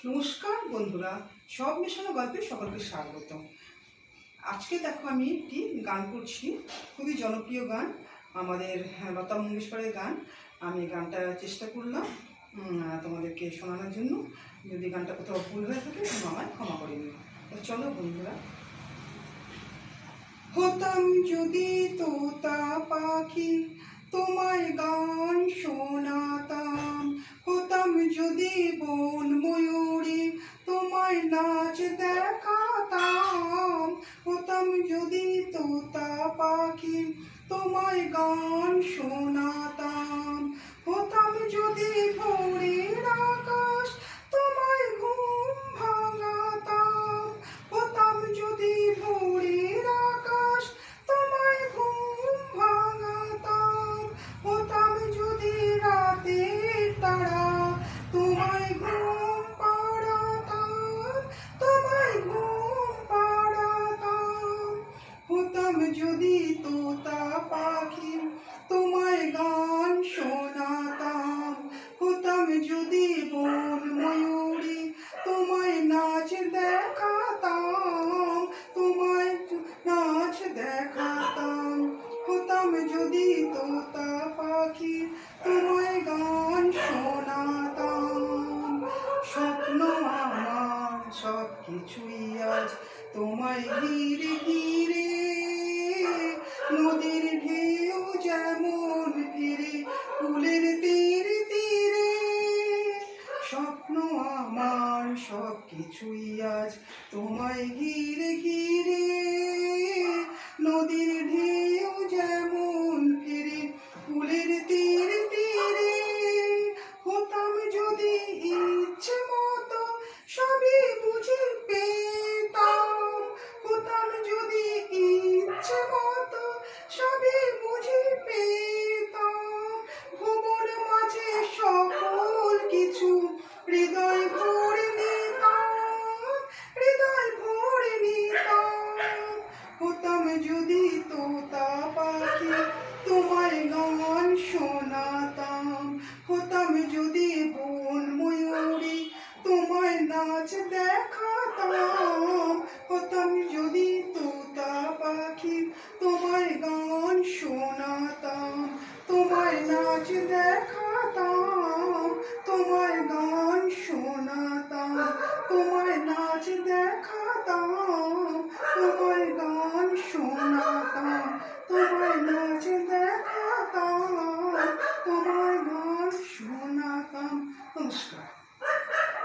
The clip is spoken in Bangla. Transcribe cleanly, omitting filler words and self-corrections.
নমস্কার বন্ধুরা, সব মেশানো গল্পে সকলকে স্বাগত। আজকে দেখো আমি একটি গান করছি, খুবই জনপ্রিয় গান, আমাদের লতা মঙ্গেশকরের গান। আমি গানটা চেষ্টা করলাম তোমাদেরকে শোনানোর জন্য। যদি গানটা কোথাও ভুল হয়ে থাকে তোমরা আমায় ক্ষমা করে নিও। চলো বন্ধুরা। হতাম যদি তোতা পাখি, তোমায় গান শোনাতাম। হতাম যদি বন ময়ূরী, তোমায় নাচ দেখাতাম। হতাম যদি তোতা পাখি, তোমায় গান শোনাতাম। হতাম যদি ভোরের আকাশ, তোমায় ঘুম ভাঙাতাম। হতাম যদি ভোরের আকাশ, তোমায় ঘুম ভাঙাতাম। হতাম যদি রাতের তারা, তোমায় ঘুম পাড়াতাম। তোমায় ঘুম পাড়াতাম। হতাম যদি তোতা পাখি, তোমায় গান শোনাতাম। হতাম যদি বন ময়ূরী, তোমায় নাচ দেখাতাম। তোমায় নাচ দেখাতাম। হতাম যদি তোতা পাখি, তোমায় গান শোনাতাম। স্বপ্ন আমার সব কিছুই আজ তোমায় ঘিরে ঘিরে। নদীর ঢেউ যেমন ফিরে ফুলের তীরে তীরে। স্বপ্ন আমার সব কিছুই আজ তোমায় ঘিরে ঘিরে। নদীর ঢেউ যেমন ফিরে ফুলের তীরে তীরে। হতাম যদি ইচ্ছে